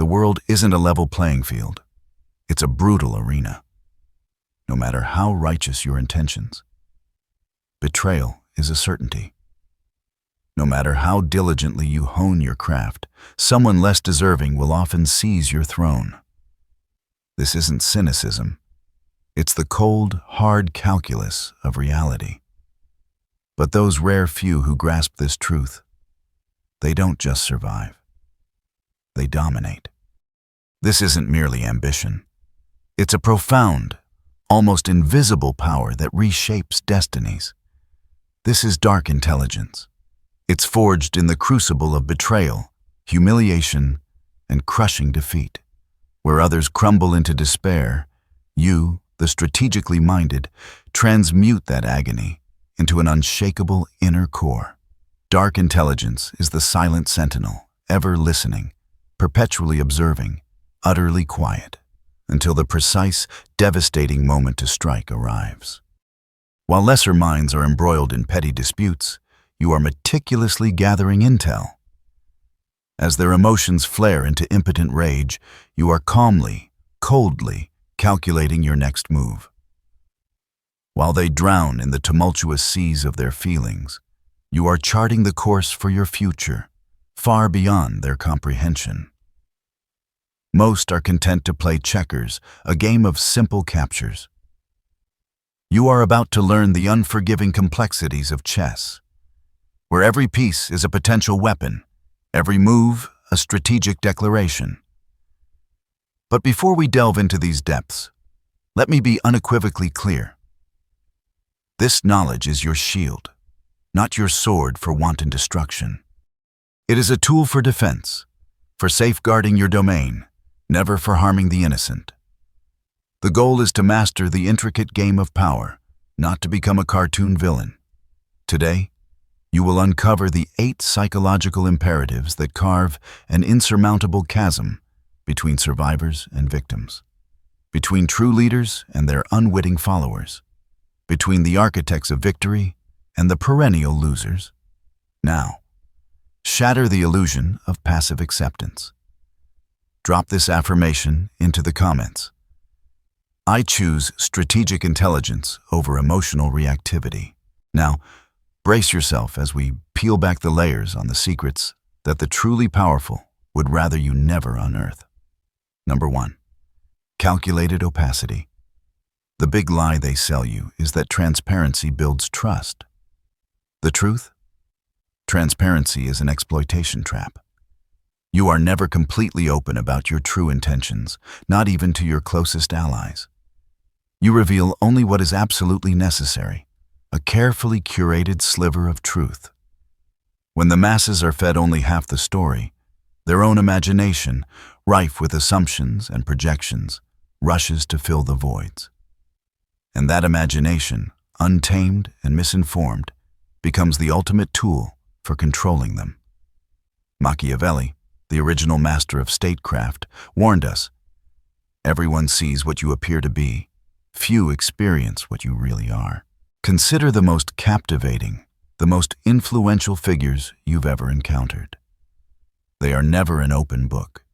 world isn't a level playing field. It's a brutal arena. No matter how righteous your intentions, betrayal is a certainty. No matter how diligently you hone your craft, someone less deserving will often seize your throne. This isn't cynicism. It's the cold, hard calculus of reality. But those rare few who grasp this truth, they don't just survive. They dominate. This isn't merely ambition. It's a profound, almost invisible power that reshapes destinies. This is dark intelligence. It's forged in the crucible of betrayal, humiliation, and crushing defeat. Where others crumble into despair, you, the strategically minded, transmute that agony into an unshakable inner core. Dark intelligence is the silent sentinel, ever listening, perpetually observing, utterly quiet, until the precise, devastating moment to strike arrives. While lesser minds are embroiled in petty disputes, you are meticulously gathering intel. As their emotions flare into impotent rage, you are calmly, coldly calculating your next move. While they drown in the tumultuous seas of their feelings, you are charting the course for your future, far beyond their comprehension. Most are content to play checkers, a game of simple captures. You are about to learn the unforgiving complexities of chess, where every piece is a potential weapon, every move a strategic declaration. But before we delve into these depths, let me be unequivocally clear. This knowledge is your shield, not your sword for wanton destruction. It is a tool for defense, for safeguarding your domain, never for harming the innocent. The goal is to master the intricate game of power, not to become a cartoon villain. Today, you will uncover the 8 psychological imperatives that carve an insurmountable chasm between survivors and victims, between true leaders and their unwitting followers, between the architects of victory and the perennial losers. Now, shatter the illusion of passive acceptance. Drop this affirmation into the comments. I choose strategic intelligence over emotional reactivity. Now, brace yourself as we peel back the layers on the secrets that the truly powerful would rather you never unearth. Number 1. Calculated opacity. The big lie they sell you is that transparency builds trust. The truth? Transparency is an exploitation trap. You are never completely open about your true intentions, not even to your closest allies. You reveal only what is absolutely necessary, a carefully curated sliver of truth. When the masses are fed only half the story, their own imagination, rife with assumptions and projections, rushes to fill the voids. And that imagination, untamed and misinformed, becomes the ultimate tool for controlling them. Machiavelli, the original master of statecraft, warned us, everyone sees what you appear to be, few experience what you really are. Consider the most captivating, the most influential figures you've ever encountered. They are never an open book.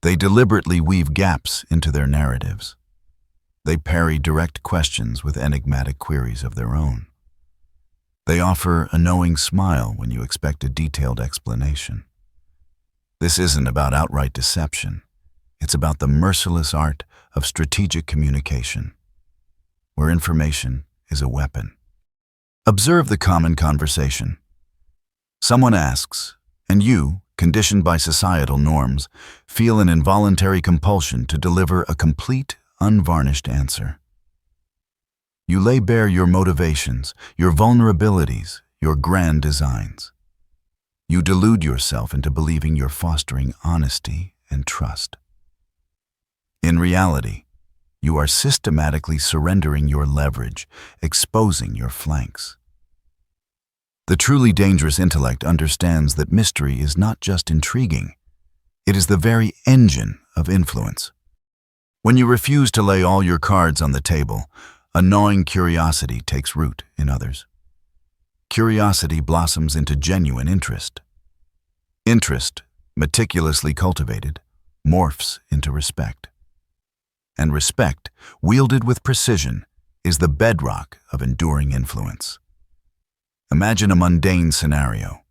They deliberately weave gaps into their narratives. They parry direct questions with enigmatic queries of their own. They offer a knowing smile when you expect a detailed explanation. This isn't about outright deception. It's about the merciless art of strategic communication, where information is a weapon. Observe the common conversation. Someone asks, and you, conditioned by societal norms, feel an involuntary compulsion to deliver a complete, unvarnished answer. You lay bare your motivations, your vulnerabilities, your grand designs. You delude yourself into believing you're fostering honesty and trust. In reality, you are systematically surrendering your leverage, exposing your flanks. The truly dangerous intellect understands that mystery is not just intriguing, it is the very engine of influence. When you refuse to lay all your cards on the table, a gnawing curiosity takes root in others. Curiosity blossoms into genuine interest. Interest, meticulously cultivated, morphs into respect. And respect, wielded with precision, is the bedrock of enduring influence. Imagine a mundane scenario.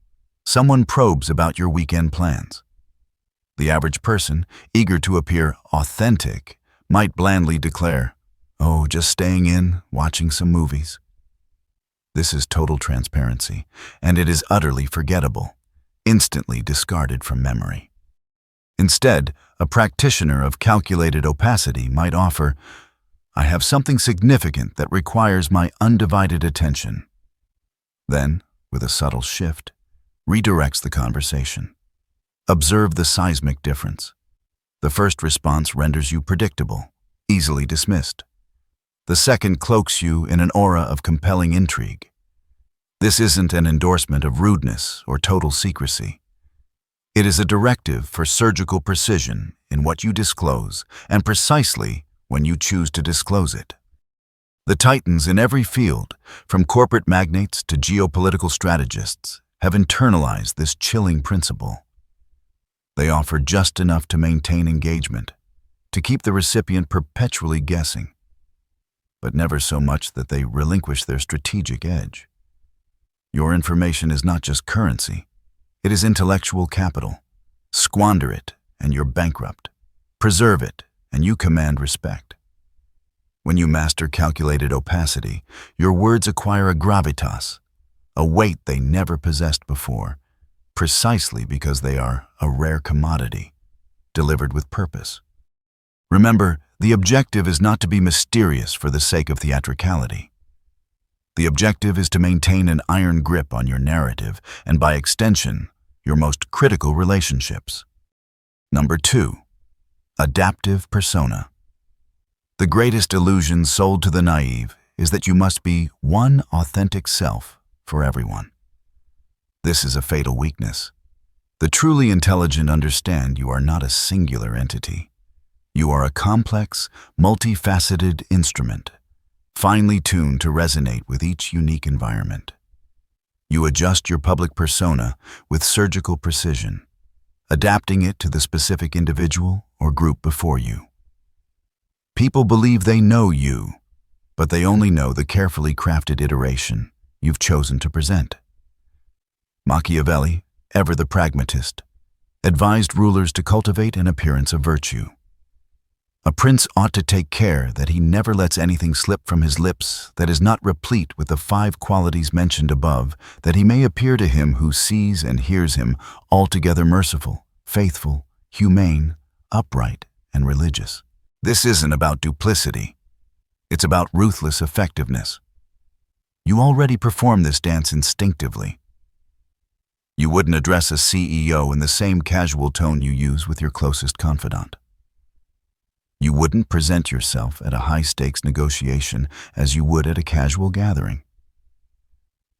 Someone probes about your weekend plans. The average person, eager to appear authentic, might blandly declare, "Oh, just staying in, watching some movies." This is total transparency, and it is utterly forgettable, instantly discarded from memory. Instead, a practitioner of calculated opacity might offer, "I have something significant that requires my undivided attention." Then, with a subtle shift, redirects the conversation. Observe the seismic difference. The first response renders you predictable, easily dismissed. The second cloaks you in an aura of compelling intrigue. This isn't an endorsement of rudeness or total secrecy. It is a directive for surgical precision in what you disclose and precisely when you choose to disclose it. The titans in every field, from corporate magnates to geopolitical strategists, have internalized this chilling principle. They offer just enough to maintain engagement, to keep the recipient perpetually guessing, but never so much that they relinquish their strategic edge. Your information is not just currency, it is intellectual capital. Squander it, and you're bankrupt. Preserve it, and you command respect. When you master calculated opacity, your words acquire a gravitas, a weight they never possessed before, precisely because they are a rare commodity, delivered with purpose. Remember, the objective is not to be mysterious for the sake of theatricality. The objective is to maintain an iron grip on your narrative and, by extension, your most critical relationships. Number 2. Adaptive persona. The greatest illusion sold to the naive is that you must be one authentic self for everyone. This is a fatal weakness. The truly intelligent understand you are not a singular entity. You are a complex, multifaceted instrument, finely tuned to resonate with each unique environment. You adjust your public persona with surgical precision, adapting it to the specific individual or group before you. People believe they know you, but they only know the carefully crafted iteration you've chosen to present. Machiavelli, ever the pragmatist, advised rulers to cultivate an appearance of virtue. A prince ought to take care that he never lets anything slip from his lips that is not replete with the 5 qualities mentioned above, that he may appear to him who sees and hears him altogether merciful, faithful, humane, upright, and religious. This isn't about duplicity. It's about ruthless effectiveness. You already perform this dance instinctively. You wouldn't address a CEO in the same casual tone you use with your closest confidant. You wouldn't present yourself at a high-stakes negotiation as you would at a casual gathering.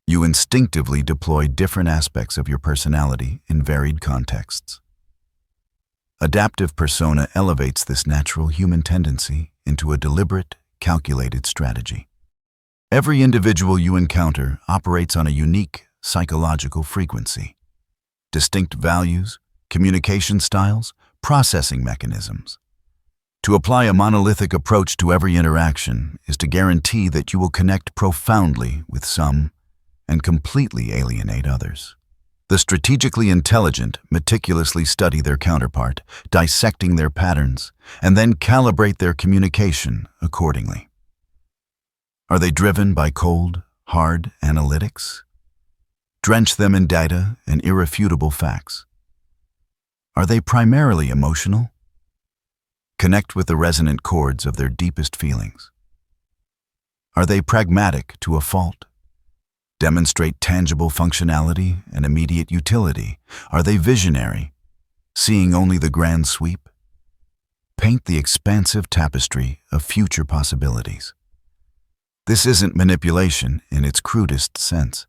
You instinctively deploy different aspects of your personality in varied contexts. Adaptive persona elevates this natural human tendency into a deliberate, calculated strategy. Every individual you encounter operates on a unique psychological frequency, distinct values, communication styles, processing mechanisms. To apply a monolithic approach to every interaction is to guarantee that you will connect profoundly with some and completely alienate others. The strategically intelligent meticulously study their counterpart, dissecting their patterns, and then calibrate their communication accordingly. Are they driven by cold, hard analytics? Drench them in data and irrefutable facts. Are they primarily emotional? Connect with the resonant chords of their deepest feelings. Are they pragmatic to a fault? Demonstrate tangible functionality and immediate utility. Are they visionary, seeing only the grand sweep? Paint the expansive tapestry of future possibilities. This isn't manipulation in its crudest sense.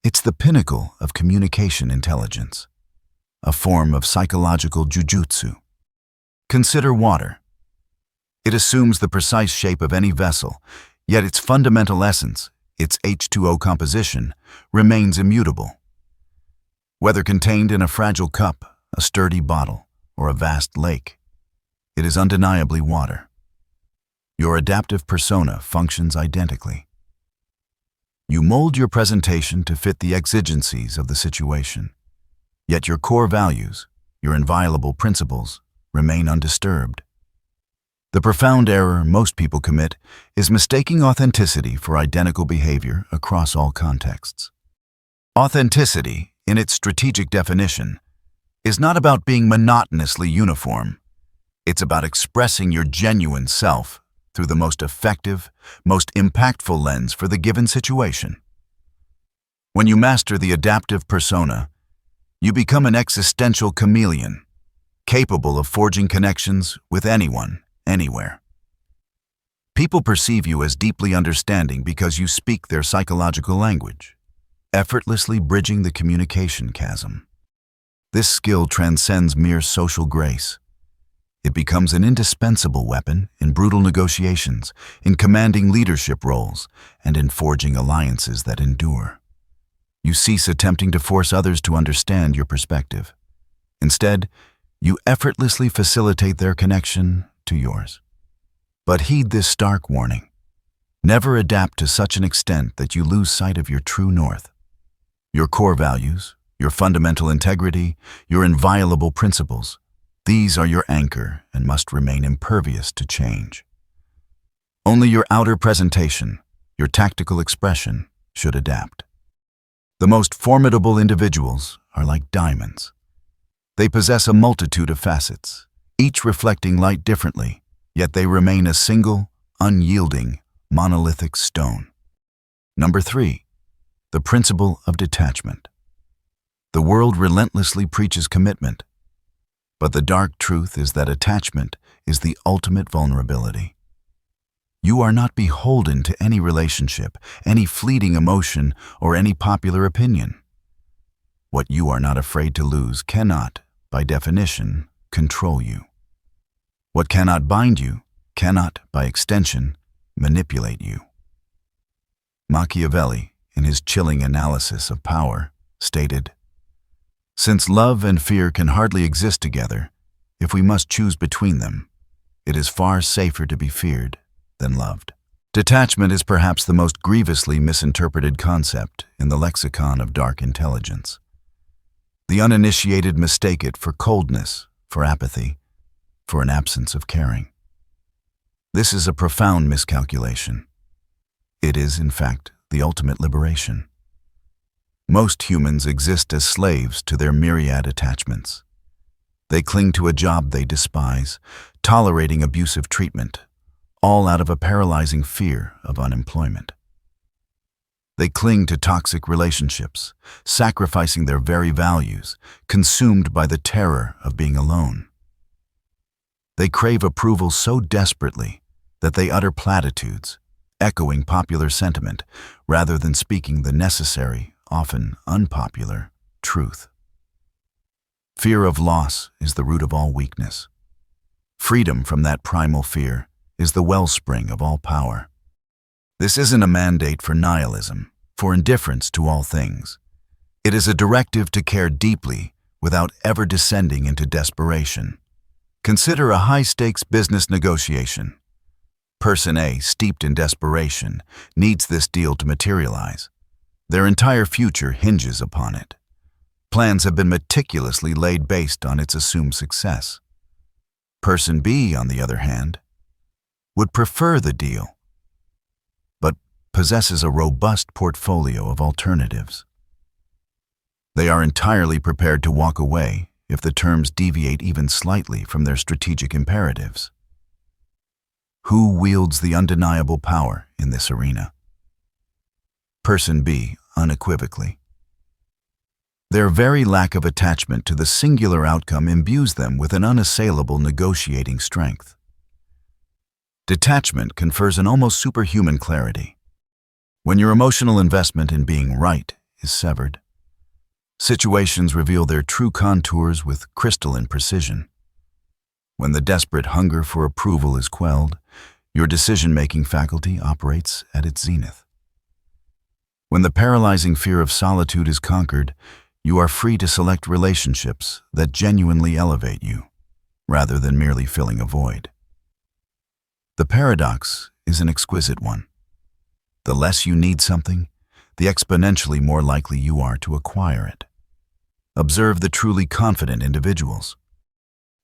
It's the pinnacle of communication intelligence, a form of psychological jujutsu. Consider water. It assumes the precise shape of any vessel, yet its fundamental essence, its H2O composition, remains immutable. Whether contained in a fragile cup, a sturdy bottle, or a vast lake. It is undeniably water. Your adaptive persona functions identically. You mold your presentation to fit the exigencies of the situation, yet your core values, your inviolable principles, remain undisturbed. The profound error most people commit is mistaking authenticity for identical behavior across all contexts. Authenticity, in its strategic definition, is not about being monotonously uniform. It's about expressing your genuine self through the most effective, most impactful lens for the given situation. When you master the adaptive persona, you become an existential chameleon, capable of forging connections with anyone, anywhere. People perceive you as deeply understanding because you speak their psychological language, effortlessly bridging the communication chasm. This skill transcends mere social grace. It becomes an indispensable weapon in brutal negotiations, in commanding leadership roles, and in forging alliances that endure. You cease attempting to force others to understand your perspective. Instead, you effortlessly facilitate their connection to yours. But heed this stark warning. Never adapt to such an extent that you lose sight of your true north. Your core values, your fundamental integrity, your inviolable principles, these are your anchor and must remain impervious to change. Only your outer presentation, your tactical expression, should adapt. The most formidable individuals are like diamonds. They possess a multitude of facets, each reflecting light differently, yet they remain a single, unyielding, monolithic stone. Number 3, the principle of detachment. The world relentlessly preaches commitment, but the dark truth is that attachment is the ultimate vulnerability. You are not beholden to any relationship, any fleeting emotion, or any popular opinion. What you are not afraid to lose cannot, by definition, control you. What cannot bind you cannot, by extension, manipulate you. Machiavelli, in his chilling analysis of power, stated, "Since love and fear can hardly exist together, if we must choose between them, it is far safer to be feared than loved." Detachment is perhaps the most grievously misinterpreted concept in the lexicon of dark intelligence. The uninitiated mistake it for coldness, for apathy, for an absence of caring. This is a profound miscalculation. It is, in fact, the ultimate liberation. Most humans exist as slaves to their myriad attachments. They cling to a job they despise, tolerating abusive treatment, all out of a paralyzing fear of unemployment. They cling to toxic relationships, sacrificing their very values, consumed by the terror of being alone. They crave approval so desperately that they utter platitudes, echoing popular sentiment, rather than speaking the necessary, often unpopular, truth. Fear of loss is the root of all weakness. Freedom from that primal fear is the wellspring of all power. This isn't a mandate for nihilism, for indifference to all things. It is a directive to care deeply without ever descending into desperation. Consider a high-stakes business negotiation. Person A, steeped in desperation, needs this deal to materialize. Their entire future hinges upon it. Plans have been meticulously laid based on its assumed success. Person B, on the other hand, would prefer the deal, but possesses a robust portfolio of alternatives. They are entirely prepared to walk away if the terms deviate even slightly from their strategic imperatives. Who wields the undeniable power in this arena? Person B, unequivocally. Their very lack of attachment to the singular outcome imbues them with an unassailable negotiating strength. Detachment confers an almost superhuman clarity. When your emotional investment in being right is severed, situations reveal their true contours with crystalline precision. When the desperate hunger for approval is quelled, your decision-making faculty operates at its zenith. When the paralyzing fear of solitude is conquered, you are free to select relationships that genuinely elevate you, rather than merely filling a void. The paradox is an exquisite one. The less you need something, the exponentially more likely you are to acquire it. Observe the truly confident individuals.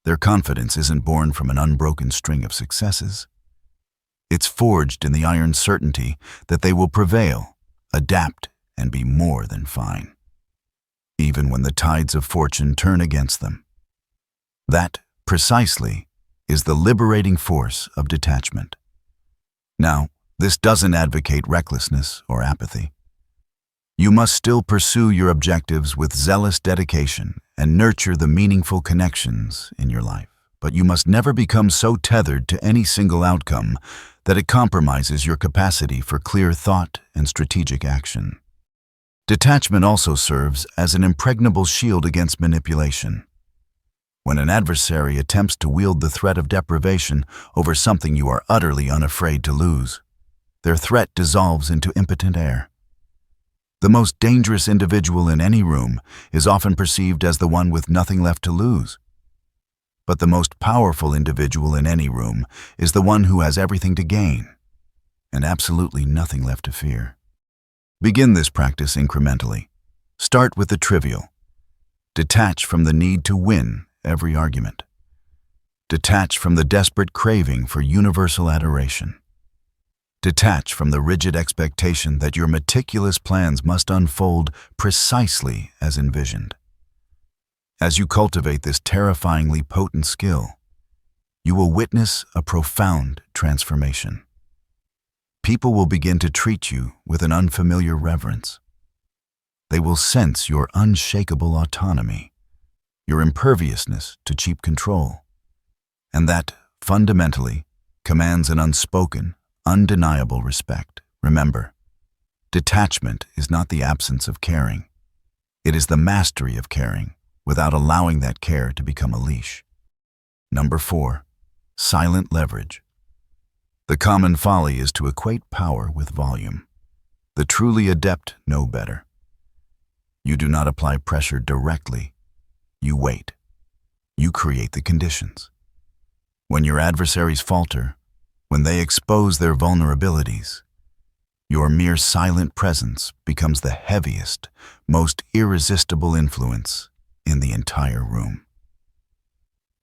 Their confidence isn't born from an unbroken string of successes. It's forged in the iron certainty that they will prevail, adapt, and be more than fine, even when the tides of fortune turn against them. That, precisely, is the liberating force of detachment. Now, this doesn't advocate recklessness or apathy. You must still pursue your objectives with zealous dedication and nurture the meaningful connections in your life. But you must never become so tethered to any single outcome that it compromises your capacity for clear thought and strategic action. Detachment also serves as an impregnable shield against manipulation. When an adversary attempts to wield the threat of deprivation over something you are utterly unafraid to lose, their threat dissolves into impotent air. The most dangerous individual in any room is often perceived as the one with nothing left to lose. But the most powerful individual in any room is the one who has everything to gain and absolutely nothing left to fear. Begin this practice incrementally. Start with the trivial. Detach from the need to win every argument. Detach from the desperate craving for universal adoration. Detach from the rigid expectation that your meticulous plans must unfold precisely as envisioned. As you cultivate this terrifyingly potent skill, you will witness a profound transformation. People will begin to treat you with an unfamiliar reverence. They will sense your unshakable autonomy, your imperviousness to cheap control, and that, fundamentally, commands an unspoken, undeniable respect. Remember, detachment is not the absence of caring. It is the mastery of caring without allowing that care to become a leash. Number 4, silent leverage. The common folly is to equate power with volume. The truly adept know better. You do not apply pressure directly. You wait. You create the conditions. When your adversaries falter, when they expose their vulnerabilities, your mere silent presence becomes the heaviest, most irresistible influence in the entire room.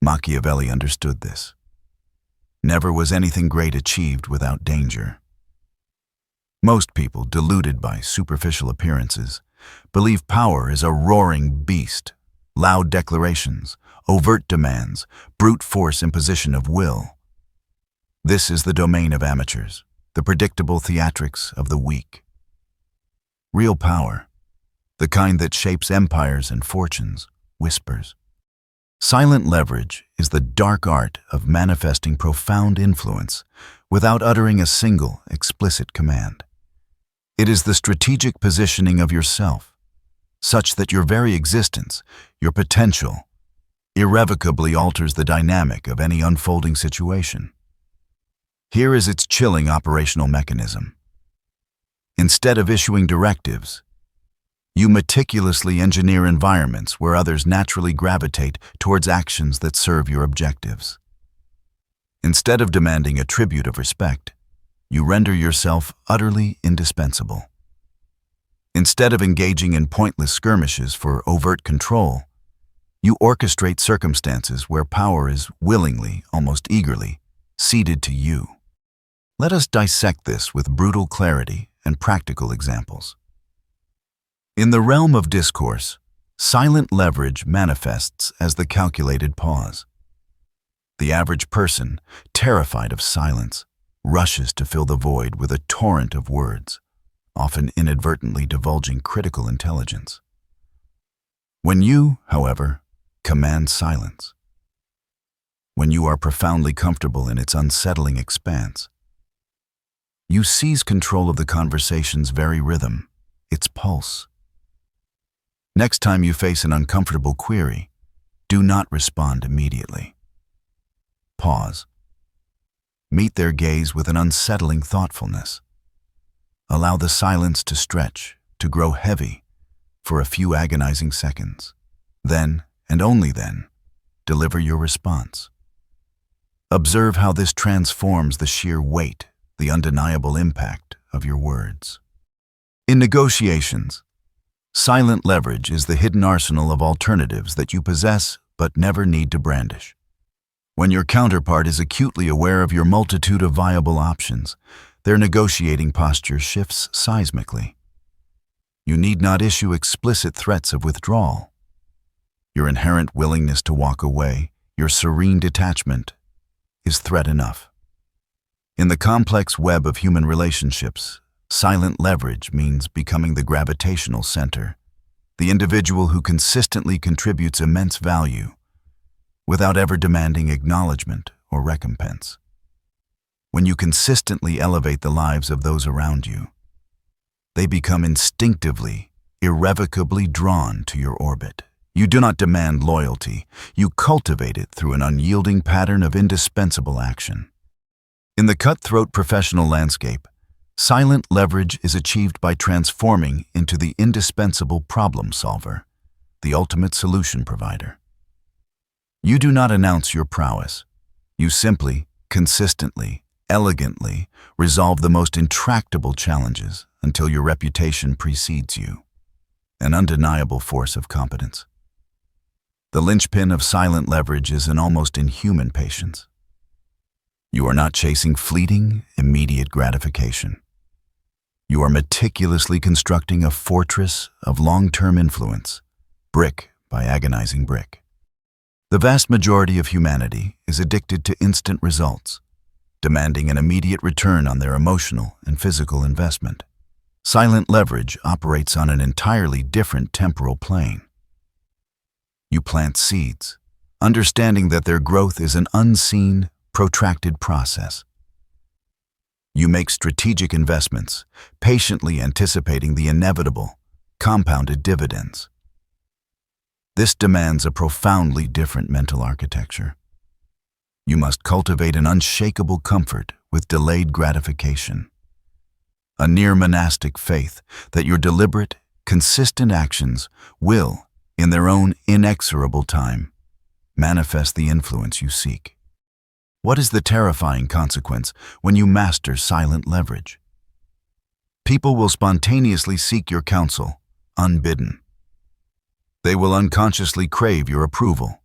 Machiavelli understood this. Never was anything great achieved without danger. Most people, deluded by superficial appearances, believe power is a roaring beast, loud declarations, overt demands, brute force imposition of will. This is the domain of amateurs, the predictable theatrics of the weak. Real power, the kind that shapes empires and fortunes, whispers. Silent leverage is the dark art of manifesting profound influence without uttering a single explicit command. It is the strategic positioning of yourself, such that your very existence, your potential, irrevocably alters the dynamic of any unfolding situation. Here is its chilling operational mechanism. Instead of issuing directives, you meticulously engineer environments where others naturally gravitate towards actions that serve your objectives. Instead of demanding a tribute of respect, you render yourself utterly indispensable. Instead of engaging in pointless skirmishes for overt control, you orchestrate circumstances where power is willingly, almost eagerly, ceded to you. Let us dissect this with brutal clarity and practical examples. In the realm of discourse, silent leverage manifests as the calculated pause. The average person, terrified of silence, rushes to fill the void with a torrent of words, often inadvertently divulging critical intelligence. When you, however, command silence, when you are profoundly comfortable in its unsettling expanse, you seize control of the conversation's very rhythm, its pulse. Next time you face an uncomfortable query, do not respond immediately. Pause. Meet their gaze with an unsettling thoughtfulness. Allow the silence to stretch, to grow heavy, for a few agonizing seconds. Then, and only then, deliver your response. Observe how this transforms the sheer weight, the undeniable impact of your words. In negotiations, silent leverage is the hidden arsenal of alternatives that you possess but never need to brandish. When your counterpart is acutely aware of your multitude of viable options, their negotiating posture shifts seismically. You need not issue explicit threats of withdrawal. Your inherent willingness to walk away, your serene detachment, is threat enough. In the complex web of human relationships, silent leverage means becoming the gravitational center, the individual who consistently contributes immense value without ever demanding acknowledgement or recompense. When you consistently elevate the lives of those around you, they become instinctively, irrevocably drawn to your orbit. You do not demand loyalty, you cultivate it through an unyielding pattern of indispensable action. In the cutthroat professional landscape, silent leverage is achieved by transforming into the indispensable problem solver, the ultimate solution provider. You do not announce your prowess. You simply, consistently, elegantly resolve the most intractable challenges until your reputation precedes you, an undeniable force of competence. The linchpin of silent leverage is an almost inhuman patience. You are not chasing fleeting, immediate gratification. You are meticulously constructing a fortress of long-term influence, brick by agonizing brick. The vast majority of humanity is addicted to instant results, demanding an immediate return on their emotional and physical investment. Silent leverage operates on an entirely different temporal plane. You plant seeds, understanding that their growth is an unseen, protracted process. You make strategic investments, patiently anticipating the inevitable, compounded dividends. This demands a profoundly different mental architecture. You must cultivate an unshakable comfort with delayed gratification, a near monastic faith that your deliberate, consistent actions will, in their own inexorable time, manifest the influence you seek. What is the terrifying consequence when you master silent leverage? People will spontaneously seek your counsel, unbidden. They will unconsciously crave your approval,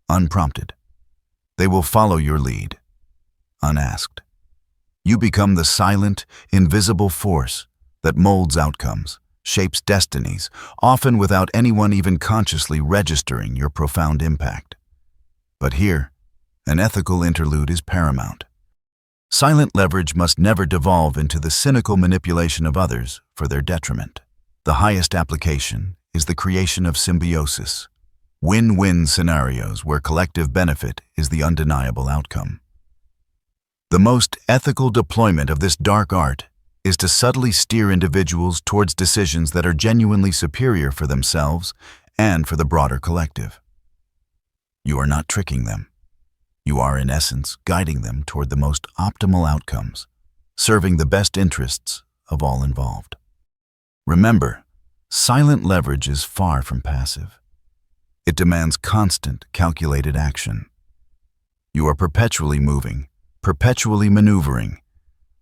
unprompted. They will follow your lead, unasked. You become the silent, invisible force that molds outcomes, shapes destinies, often without anyone even consciously registering your profound impact. But here, an ethical interlude is paramount. Silent leverage must never devolve into the cynical manipulation of others for their detriment. The highest application is the creation of symbiosis, win-win scenarios where collective benefit is the undeniable outcome. The most ethical deployment of this dark art is to subtly steer individuals towards decisions that are genuinely superior for themselves and for the broader collective. You are not tricking them. You are, in essence, guiding them toward the most optimal outcomes, serving the best interests of all involved. Remember, silent leverage is far from passive. It demands constant, calculated action. You are perpetually moving, perpetually maneuvering,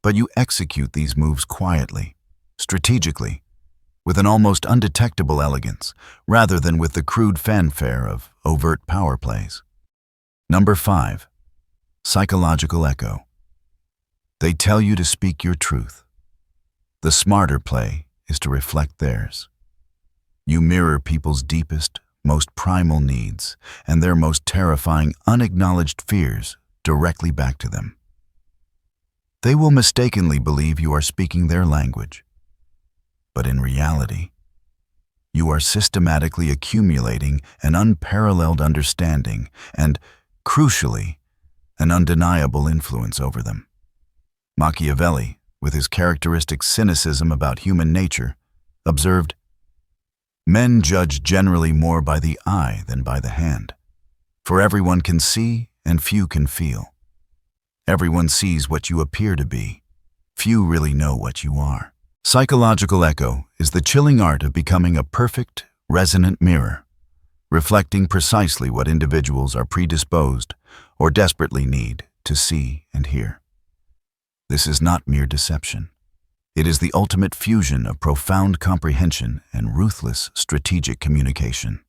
but you execute these moves quietly, strategically, with an almost undetectable elegance, rather than with the crude fanfare of overt power plays. Number 5. Psychological echo. They tell you to speak your truth. The smarter play is to reflect theirs. You mirror people's deepest, most primal needs and their most terrifying, unacknowledged fears directly back to them. They will mistakenly believe you are speaking their language, but in reality, you are systematically accumulating an unparalleled understanding and, crucially, an undeniable influence over them. Machiavelli, with his characteristic cynicism about human nature, observed, "Men judge generally more by the eye than by the hand, for everyone can see and few can feel. Everyone sees what you appear to be. Few really know what you are." Psychological echo is the chilling art of becoming a perfect, resonant mirror, reflecting precisely what individuals are predisposed or desperately need to see and hear. This is not mere deception. It is the ultimate fusion of profound comprehension and ruthless strategic communication.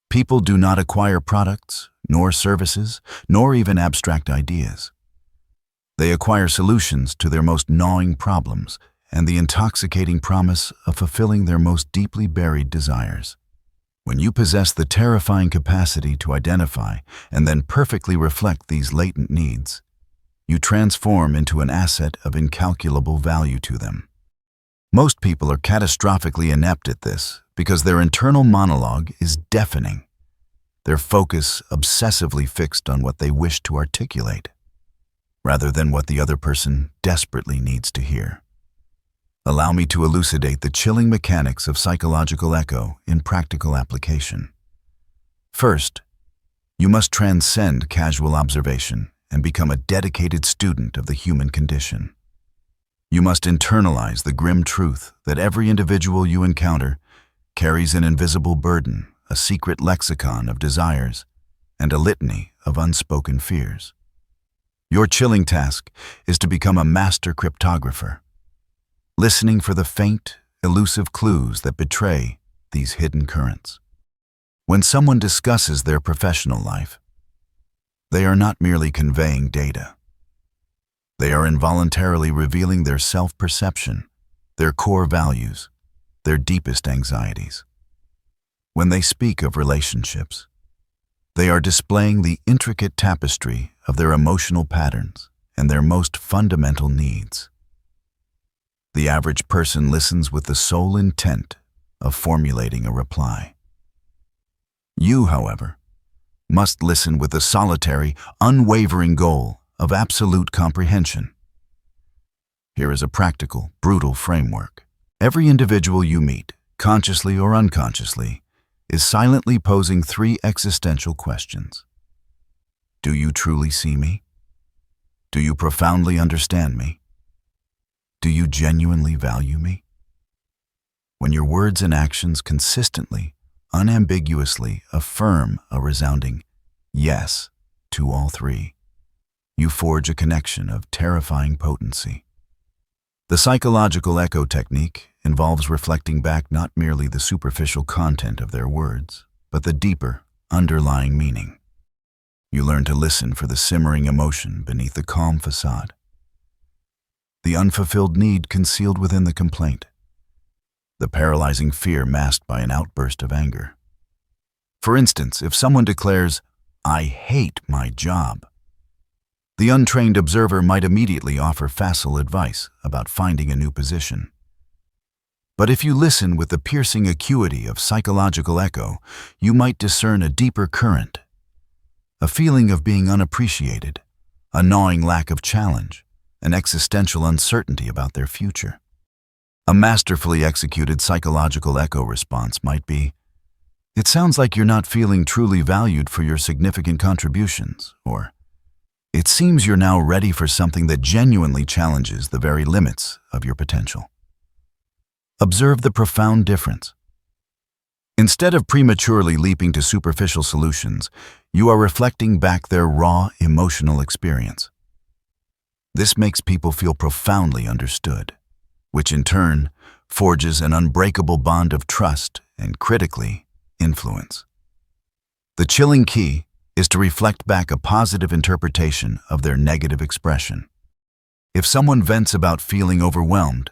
People do not acquire products, nor services, nor even abstract ideas. They acquire solutions to their most gnawing problems and the intoxicating promise of fulfilling their most deeply buried desires. When you possess the terrifying capacity to identify and then perfectly reflect these latent needs, you transform into an asset of incalculable value to them. Most people are catastrophically inept at this because their internal monologue is deafening, their focus obsessively fixed on what they wish to articulate, rather than what the other person desperately needs to hear. Allow me to elucidate the chilling mechanics of psychological echo in practical application. First, you must transcend casual observation and become a dedicated student of the human condition. You must internalize the grim truth that every individual you encounter carries an invisible burden, a secret lexicon of desires, and a litany of unspoken fears. Your chilling task is to become a master cryptographer, listening for the faint, elusive clues that betray these hidden currents. When someone discusses their professional life, they are not merely conveying data. They are involuntarily revealing their self-perception, their core values, their deepest anxieties. When they speak of relationships, they are displaying the intricate tapestry of their emotional patterns and their most fundamental needs. The average person listens with the sole intent of formulating a reply. You, however, must listen with the solitary, unwavering goal of absolute comprehension. Here is a practical, brutal framework. Every individual you meet, consciously or unconsciously, is silently posing 3 existential questions. Do you truly see me? Do you profoundly understand me? Do you genuinely value me? When your words and actions consistently, unambiguously affirm a resounding yes to all 3, you forge a connection of terrifying potency. The psychological echo technique involves reflecting back not merely the superficial content of their words, but the deeper, underlying meaning. You learn to listen for the simmering emotion beneath the calm facade, the unfulfilled need concealed within the complaint, the paralyzing fear masked by an outburst of anger. For instance, if someone declares, "I hate my job," the untrained observer might immediately offer facile advice about finding a new position. But if you listen with the piercing acuity of psychological echo, you might discern a deeper current, a feeling of being unappreciated, a gnawing lack of challenge, an existential uncertainty about their future. A masterfully executed psychological echo response might be, "It sounds like you're not feeling truly valued for your significant contributions," or, "It seems you're now ready for something that genuinely challenges the very limits of your potential." Observe the profound difference. Instead of prematurely leaping to superficial solutions, you are reflecting back their raw emotional experience. This makes people feel profoundly understood, which in turn forges an unbreakable bond of trust and, critically, influence. The chilling key is to reflect back a positive interpretation of their negative expression. If someone vents about feeling overwhelmed,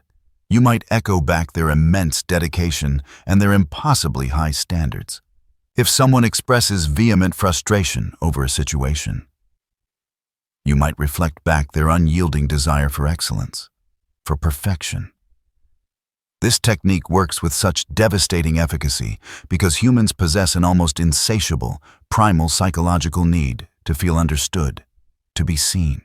you might echo back their immense dedication and their impossibly high standards. If someone expresses vehement frustration over a situation, you might reflect back their unyielding desire for excellence, for perfection. This technique works with such devastating efficacy because humans possess an almost insatiable, primal psychological need to feel understood, to be seen.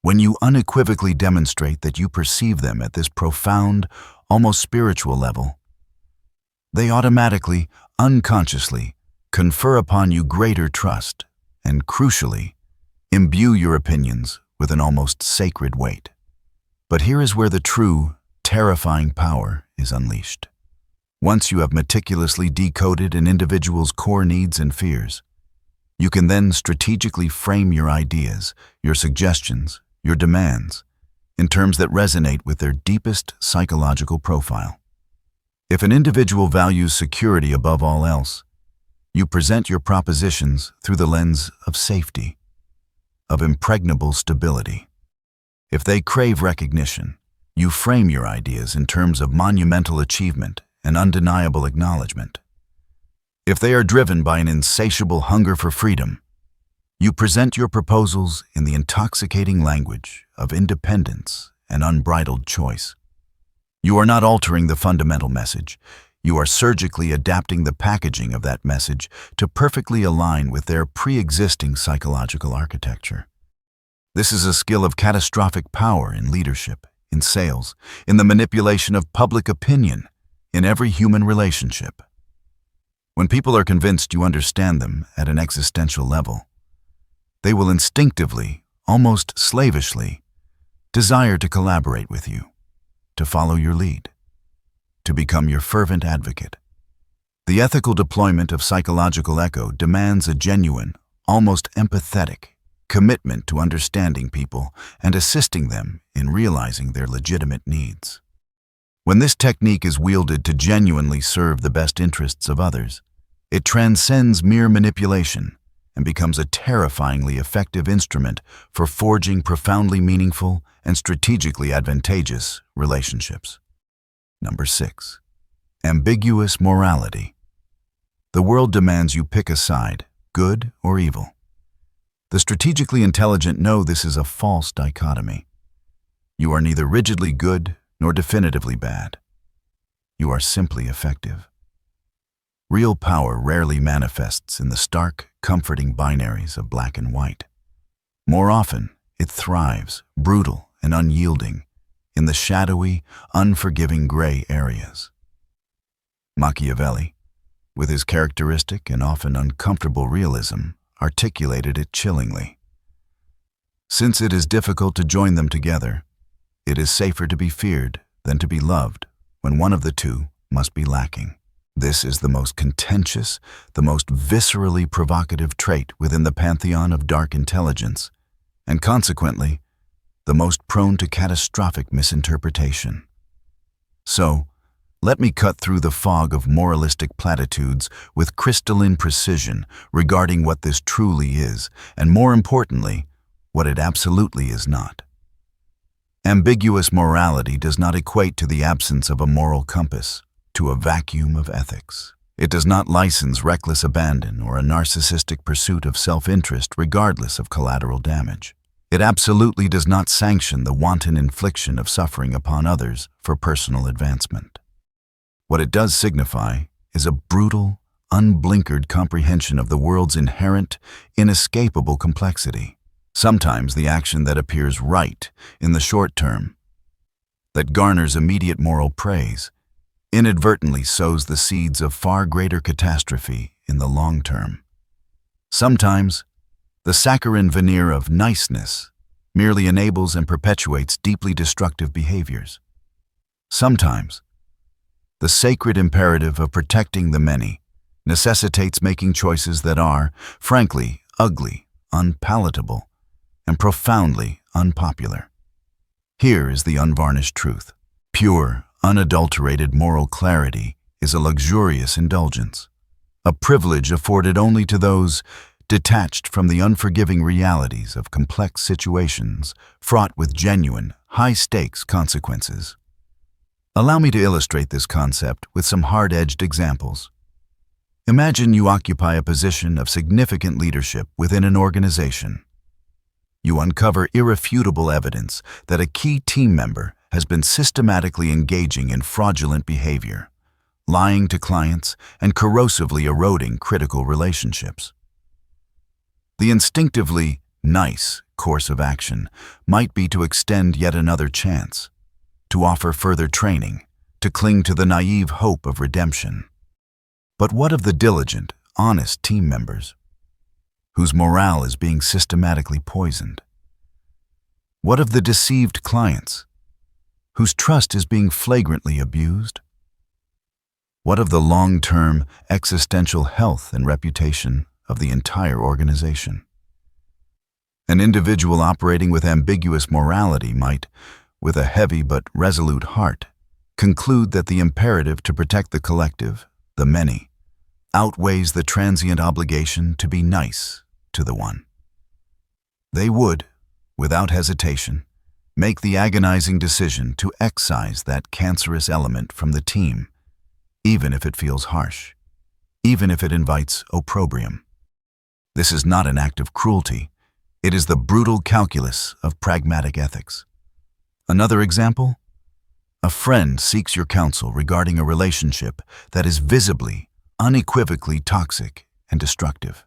When you unequivocally demonstrate that you perceive them at this profound, almost spiritual level, they automatically, unconsciously, confer upon you greater trust and, crucially, imbue your opinions with an almost sacred weight. But here is where the true, terrifying power is unleashed. Once you have meticulously decoded an individual's core needs and fears, You can then strategically frame your ideas, your suggestions, your demands, in terms that resonate with their deepest psychological profile. If an individual values security above all else, you present your propositions through the lens of safety, of impregnable stability. If they crave recognition, you frame your ideas in terms of monumental achievement and undeniable acknowledgement. If they are driven by an insatiable hunger for freedom, you present your proposals in the intoxicating language of independence and unbridled choice. You are not altering the fundamental message. You are surgically adapting the packaging of that message to perfectly align with their pre-existing psychological architecture. This is a skill of catastrophic power in leadership, in sales, in the manipulation of public opinion, in every human relationship. When people are convinced you understand them at an existential level, they will instinctively, almost slavishly, desire to collaborate with you, to follow your lead, to become your fervent advocate. The ethical deployment of psychological echo demands a genuine, almost empathetic, commitment to understanding people and assisting them in realizing their legitimate needs. When this technique is wielded to genuinely serve the best interests of others, it transcends mere manipulation and becomes a terrifyingly effective instrument for forging profoundly meaningful and strategically advantageous relationships. Number 6. Ambiguous morality. The world demands you pick a side, good or evil. The strategically intelligent know this is a false dichotomy. You are neither rigidly good nor definitively bad. You are simply effective. Real power rarely manifests in the stark, comforting binaries of black and white. More often, it thrives, brutal and unyielding, in the shadowy, unforgiving gray areas. Machiavelli, with his characteristic and often uncomfortable realism, articulated it chillingly. Since it is difficult to join them together, it is safer to be feared than to be loved when one of the two must be lacking. This is the most contentious, the most viscerally provocative trait within the pantheon of dark intelligence, and consequently, the most prone to catastrophic misinterpretation. So, let me cut through the fog of moralistic platitudes with crystalline precision regarding what this truly is, and more importantly, what it absolutely is not. Ambiguous morality does not equate to the absence of a moral compass, to a vacuum of ethics. It does not license reckless abandon or a narcissistic pursuit of self-interest regardless of collateral damage. It absolutely does not sanction the wanton infliction of suffering upon others for personal advancement. What it does signify is a brutal, unblinkered comprehension of the world's inherent, inescapable complexity. Sometimes the action that appears right in the short term, that garners immediate moral praise, inadvertently sows the seeds of far greater catastrophe in the long term. Sometimes, the saccharine veneer of niceness merely enables and perpetuates deeply destructive behaviors. Sometimes, the sacred imperative of protecting the many necessitates making choices that are, frankly, ugly, unpalatable, and profoundly unpopular. Here is the unvarnished truth. Pure, unadulterated moral clarity is a luxurious indulgence, a privilege afforded only to those detached from the unforgiving realities of complex situations fraught with genuine, high-stakes consequences. Allow me to illustrate this concept with some hard-edged examples. Imagine you occupy a position of significant leadership within an organization. You uncover irrefutable evidence that a key team member has been systematically engaging in fraudulent behavior, lying to clients and corrosively eroding critical relationships. The instinctively nice course of action might be to extend yet another chance, to offer further training, to cling to the naive hope of redemption. But what of the diligent, honest team members, whose morale is being systematically poisoned? What of the deceived clients, whose trust is being flagrantly abused? What of the long-term existential health and reputation of the entire organization. An individual operating with ambiguous morality might, with a heavy but resolute heart, conclude that the imperative to protect the collective, the many, outweighs the transient obligation to be nice to the one. They would, without hesitation, make the agonizing decision to excise that cancerous element from the team, even if it feels harsh, even if it invites opprobrium. This is not an act of cruelty. It is the brutal calculus of pragmatic ethics. Another example? A friend seeks your counsel regarding a relationship that is visibly, unequivocally toxic and destructive.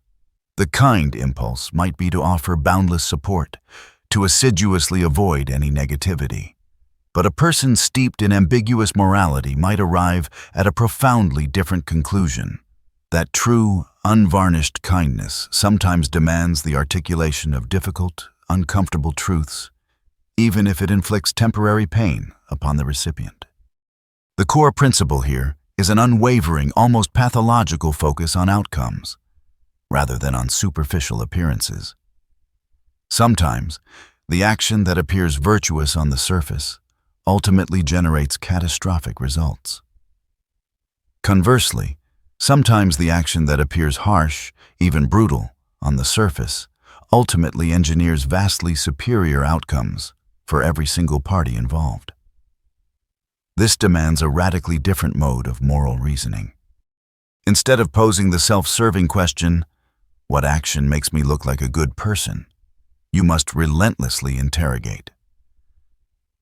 The kind impulse might be to offer boundless support, to assiduously avoid any negativity. But a person steeped in ambiguous morality might arrive at a profoundly different conclusion, that true, unvarnished kindness sometimes demands the articulation of difficult, uncomfortable truths, even if it inflicts temporary pain upon the recipient. The core principle here is an unwavering, almost pathological focus on outcomes, rather than on superficial appearances. Sometimes, the action that appears virtuous on the surface ultimately generates catastrophic results. Conversely, sometimes the action that appears harsh, even brutal, on the surface ultimately engineers vastly superior outcomes for every single party involved. This demands a radically different mode of moral reasoning. Instead of posing the self-serving question, "What action makes me look like a good person?" you must relentlessly interrogate.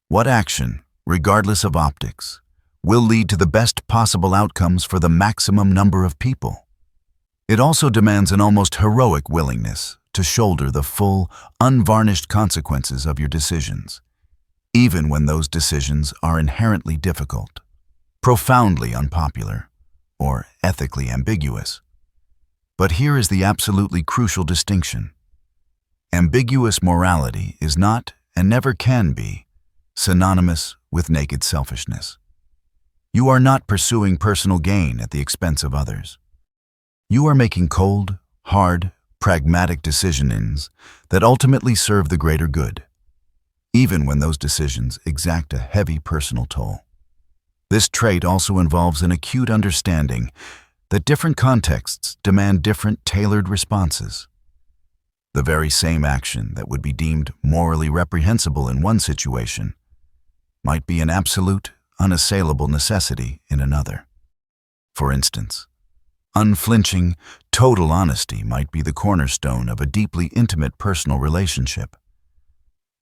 What action, regardless of optics, will lead to the best possible outcomes for the maximum number of people? It also demands an almost heroic willingness to shoulder the full, unvarnished consequences of your decisions, even when those decisions are inherently difficult, profoundly unpopular, or ethically ambiguous. But here is the absolutely crucial distinction. Ambiguous morality is not, and never can be, synonymous with naked selfishness. You are not pursuing personal gain at the expense of others. You are making cold, hard, pragmatic decisions that ultimately serve the greater good, even when those decisions exact a heavy personal toll. This trait also involves an acute understanding that different contexts demand different tailored responses. The very same action that would be deemed morally reprehensible in one situation might be an absolute, unassailable necessity in another. For instance, unflinching, total honesty might be the cornerstone of a deeply intimate personal relationship,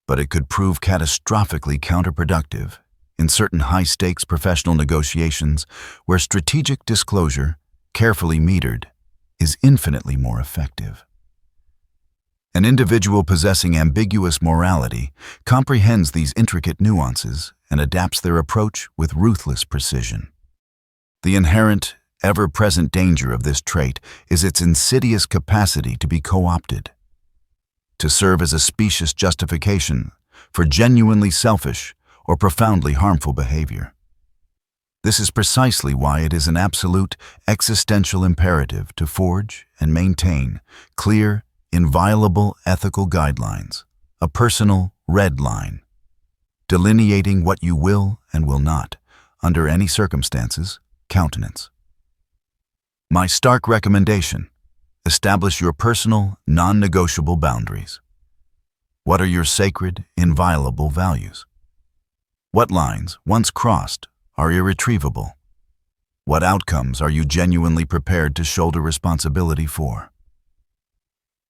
but it could prove catastrophically counterproductive in certain high-stakes professional negotiations where strategic disclosure, carefully metered, is infinitely more effective. An individual possessing ambiguous morality comprehends these intricate nuances and adapts their approach with ruthless precision. The inherent, ever-present danger of this trait is its insidious capacity to be co-opted, to serve as a specious justification for genuinely selfish or profoundly harmful behavior. This is precisely why it is an absolute, existential imperative to forge and maintain clear, inviolable ethical guidelines, a personal red line, delineating what you will and will not, under any circumstances, countenance. My stark recommendation: establish your personal, non-negotiable boundaries. What are your sacred, inviolable values? What lines, once crossed, are irretrievable? What outcomes are you genuinely prepared to shoulder responsibility for?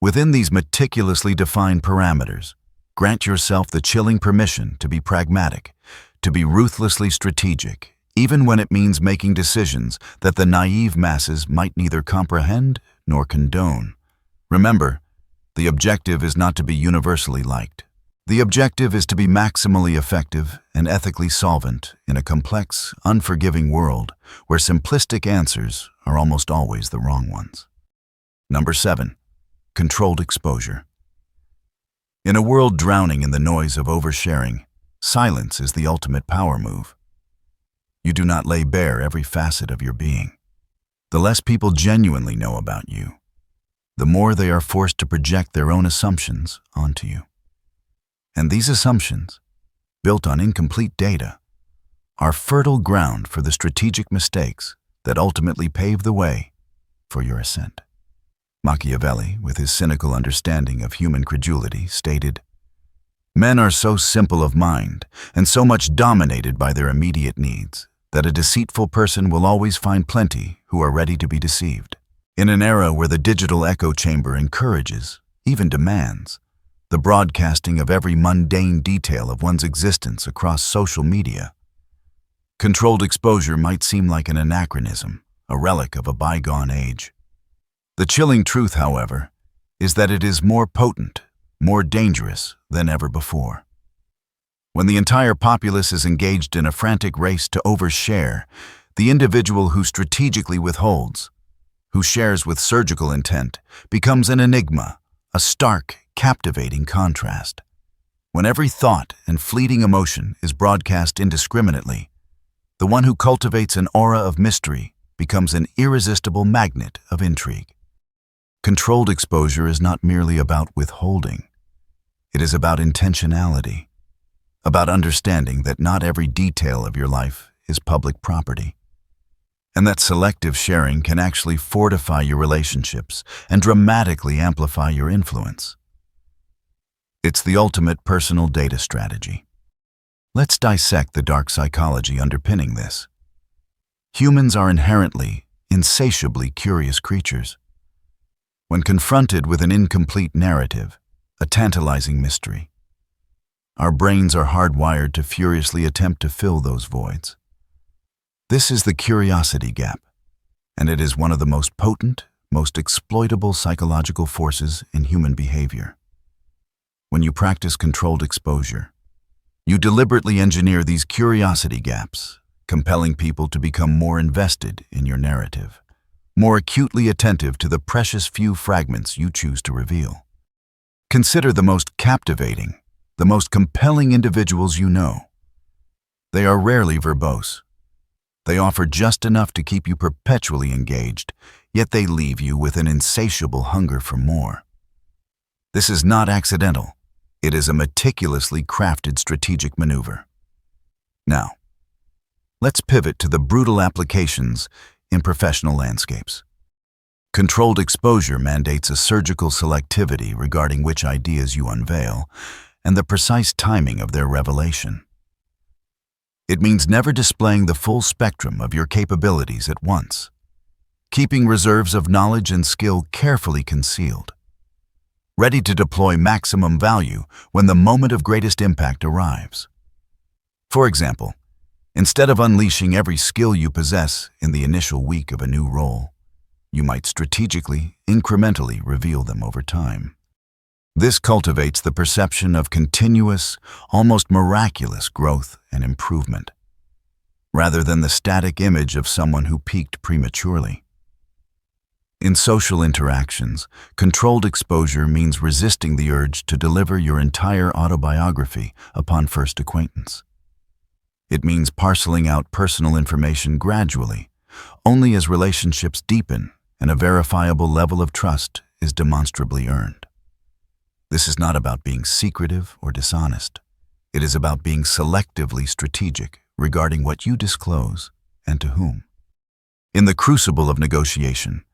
Within these meticulously defined parameters, grant yourself the chilling permission to be pragmatic, to be ruthlessly strategic, even when it means making decisions that the naive masses might neither comprehend nor condone. Remember, the objective is not to be universally liked. The objective is to be maximally effective and ethically solvent in a complex, unforgiving world where simplistic answers are almost always the wrong ones. Number 7. Controlled exposure. In a world drowning in the noise of oversharing, silence is the ultimate power move. You do not lay bare every facet of your being. The less people genuinely know about you, the more they are forced to project their own assumptions onto you. And these assumptions, built on incomplete data, are fertile ground for the strategic mistakes that ultimately pave the way for your ascent. Machiavelli, with his cynical understanding of human credulity, stated, "Men are so simple of mind and so much dominated by their immediate needs that a deceitful person will always find plenty who are ready to be deceived." In an era where the digital echo chamber encourages, even demands, the broadcasting of every mundane detail of one's existence across social media, controlled exposure might seem like an anachronism, a relic of a bygone age. The chilling truth, however, is that it is more potent, more dangerous than ever before. When the entire populace is engaged in a frantic race to overshare, the individual who strategically withholds, who shares with surgical intent, becomes an enigma, a stark, captivating contrast. When every thought and fleeting emotion is broadcast indiscriminately, the one who cultivates an aura of mystery becomes an irresistible magnet of intrigue. Controlled exposure is not merely about withholding. It is about intentionality, about understanding that not every detail of your life is public property, and that selective sharing can actually fortify your relationships and dramatically amplify your influence. It's the ultimate personal data strategy. Let's dissect the dark psychology underpinning this. Humans are inherently, insatiably curious creatures. When confronted with an incomplete narrative, a tantalizing mystery, our brains are hardwired to furiously attempt to fill those voids. This is the curiosity gap, and it is one of the most potent, most exploitable psychological forces in human behavior. When you practice controlled exposure, you deliberately engineer these curiosity gaps, compelling people to become more invested in your narrative, more acutely attentive to the precious few fragments you choose to reveal. Consider the most captivating, the most compelling individuals you know. They are rarely verbose. They offer just enough to keep you perpetually engaged, yet they leave you with an insatiable hunger for more. This is not accidental. It is a meticulously crafted strategic maneuver. Now, let's pivot to the brutal applications in professional landscapes. Controlled exposure mandates a surgical selectivity regarding which ideas you unveil and the precise timing of their revelation. It means never displaying the full spectrum of your capabilities at once, keeping reserves of knowledge and skill carefully concealed, ready to deploy maximum value when the moment of greatest impact arrives. For example, instead of unleashing every skill you possess in the initial week of a new role, you might strategically, incrementally reveal them over time. This cultivates the perception of continuous, almost miraculous growth and improvement, rather than the static image of someone who peaked prematurely. In social interactions, controlled exposure means resisting the urge to deliver your entire autobiography upon first acquaintance. It means parceling out personal information gradually, only as relationships deepen and a verifiable level of trust is demonstrably earned. This is not about being secretive or dishonest. It is about being selectively strategic regarding what you disclose and to whom. In the crucible of negotiation,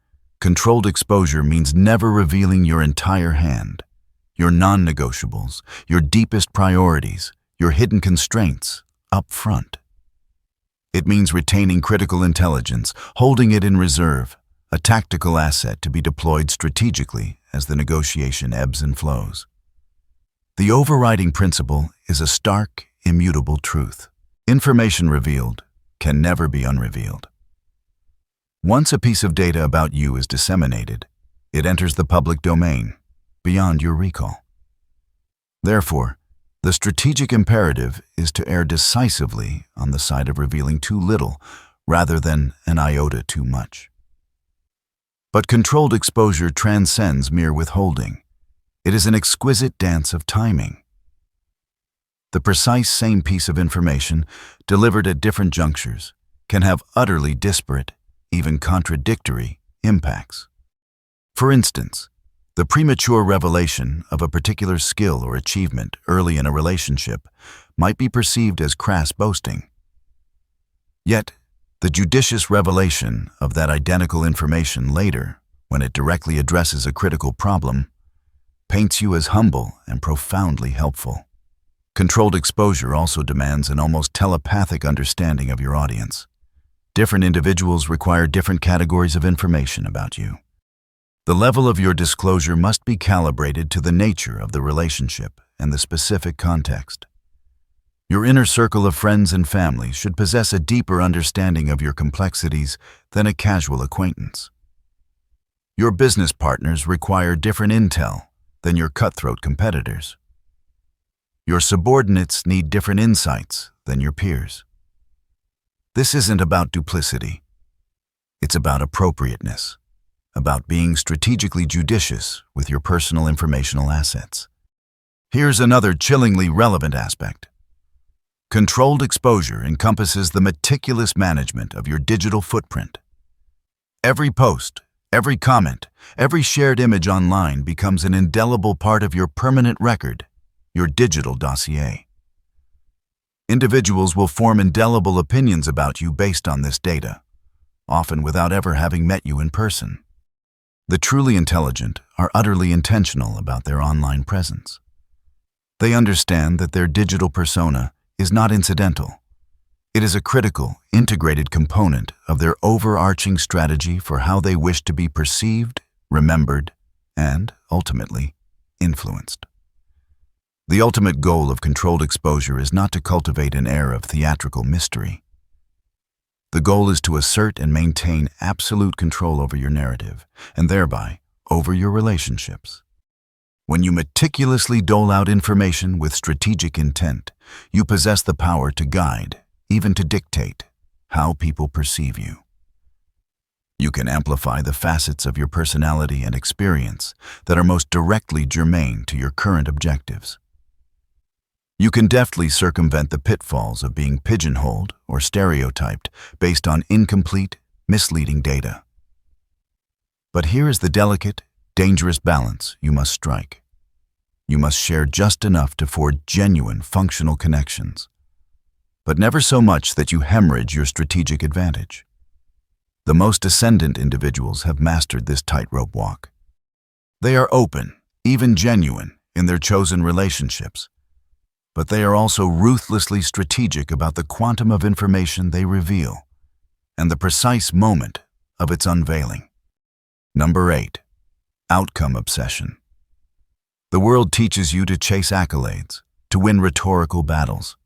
controlled exposure means never revealing your entire hand, your non-negotiables, your deepest priorities, your hidden constraints, up front. It means retaining critical intelligence, holding it in reserve, a tactical asset to be deployed strategically as the negotiation ebbs and flows. The overriding principle is a stark, immutable truth. Information revealed can never be unrevealed. Once a piece of data about you is disseminated, it enters the public domain, beyond your recall. Therefore, the strategic imperative is to err decisively on the side of revealing too little rather than an iota too much. But controlled exposure transcends mere withholding. It is an exquisite dance of timing. The precise same piece of information, delivered at different junctures, can have utterly disparate, even contradictory, impacts. For instance, the premature revelation of a particular skill or achievement early in a relationship might be perceived as crass boasting. Yet, the judicious revelation of that identical information later, when it directly addresses a critical problem, paints you as humble and profoundly helpful. Controlled exposure also demands an almost telepathic understanding of your audience. Different individuals require different categories of information about you. The level of your disclosure must be calibrated to the nature of the relationship and the specific context. Your inner circle of friends and family should possess a deeper understanding of your complexities than a casual acquaintance. Your business partners require different intel than your cutthroat competitors. Your subordinates need different insights than your peers. This isn't about duplicity. It's about appropriateness, about being strategically judicious with your personal informational assets. Here's another chillingly relevant aspect. Controlled exposure encompasses the meticulous management of your digital footprint. Every post, every comment, every shared image online becomes an indelible part of your permanent record, your digital dossier. Individuals will form indelible opinions about you based on this data, often without ever having met you in person. The truly intelligent are utterly intentional about their online presence. They understand that their digital persona is not incidental. It is a critical, integrated component of their overarching strategy for how they wish to be perceived, remembered, and, ultimately, influenced. The ultimate goal of controlled exposure is not to cultivate an air of theatrical mystery. The goal is to assert and maintain absolute control over your narrative, and thereby, over your relationships. When you meticulously dole out information with strategic intent, you possess the power to guide, even to dictate, how people perceive you. You can amplify the facets of your personality and experience that are most directly germane to your current objectives. You can deftly circumvent the pitfalls of being pigeonholed or stereotyped based on incomplete, misleading data. But here is the delicate, dangerous balance you must strike. You must share just enough to forge genuine, functional connections, but never so much that you hemorrhage your strategic advantage. The most ascendant individuals have mastered this tightrope walk. They are open, even genuine, in their chosen relationships, but they are also ruthlessly strategic about the quantum of information they reveal and the precise moment of its unveiling. Number 8. Outcome obsession. The world teaches you to chase accolades, to win rhetorical battles.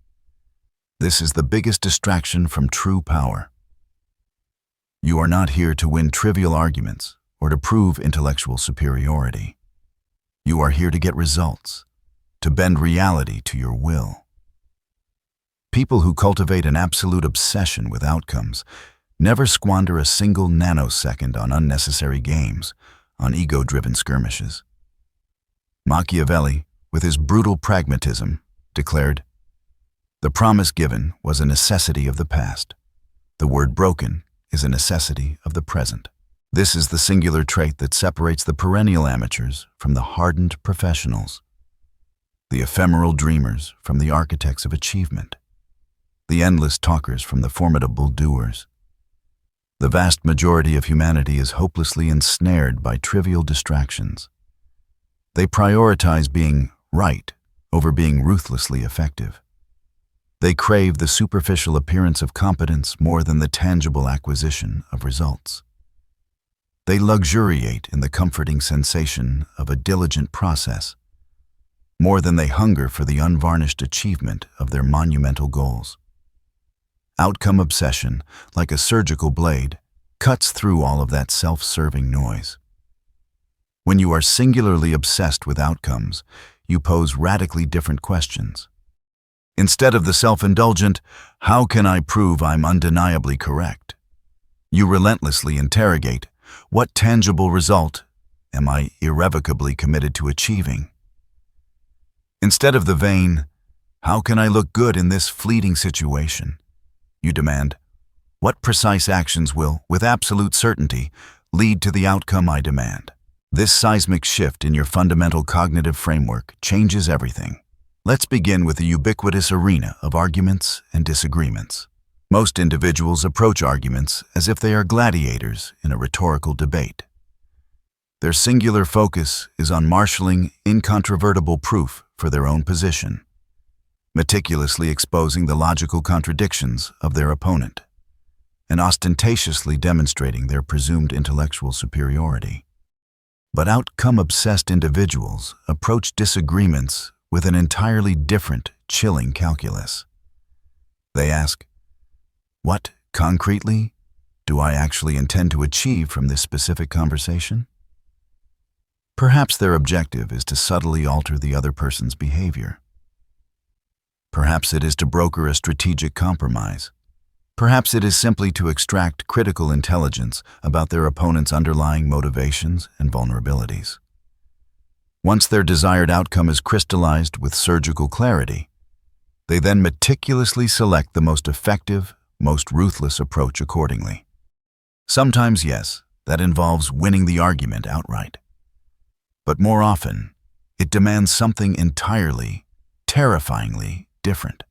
This is the biggest distraction from true power. You are not here to win trivial arguments or to prove intellectual superiority. You are here to get results, to bend reality to your will. People who cultivate an absolute obsession with outcomes never squander a single nanosecond on unnecessary games, on ego-driven skirmishes. Machiavelli, with his brutal pragmatism, declared, "The promise given was a necessity of the past. The word broken is a necessity of the present." This is the singular trait that separates the perennial amateurs from the hardened professionals, the ephemeral dreamers from the architects of achievement, the endless talkers from the formidable doers. The vast majority of humanity is hopelessly ensnared by trivial distractions. They prioritize being right over being ruthlessly effective. They crave the superficial appearance of competence more than the tangible acquisition of results. They luxuriate in the comforting sensation of a diligent process, more than they hunger for the unvarnished achievement of their monumental goals. Outcome obsession, like a surgical blade, cuts through all of that self-serving noise. When you are singularly obsessed with outcomes, you pose radically different questions. Instead of the self-indulgent, "How can I prove I'm undeniably correct?" you relentlessly interrogate, "What tangible result am I irrevocably committed to achieving?" Instead of the vain, "How can I look good in this fleeting situation?" you demand, "What precise actions will, with absolute certainty, lead to the outcome I demand?" This seismic shift in your fundamental cognitive framework changes everything. Let's begin with the ubiquitous arena of arguments and disagreements. Most individuals approach arguments as if they are gladiators in a rhetorical debate. Their singular focus is on marshalling incontrovertible proof for their own position, meticulously exposing the logical contradictions of their opponent, and ostentatiously demonstrating their presumed intellectual superiority. But outcome-obsessed individuals approach disagreements with an entirely different, chilling calculus. They ask, what, concretely, do I actually intend to achieve from this specific conversation? Perhaps their objective is to subtly alter the other person's behavior. Perhaps it is to broker a strategic compromise. Perhaps it is simply to extract critical intelligence about their opponent's underlying motivations and vulnerabilities. Once their desired outcome is crystallized with surgical clarity, they then meticulously select the most effective, most ruthless approach accordingly. Sometimes, yes, that involves winning the argument outright. But more often, it demands something entirely, terrifyingly different.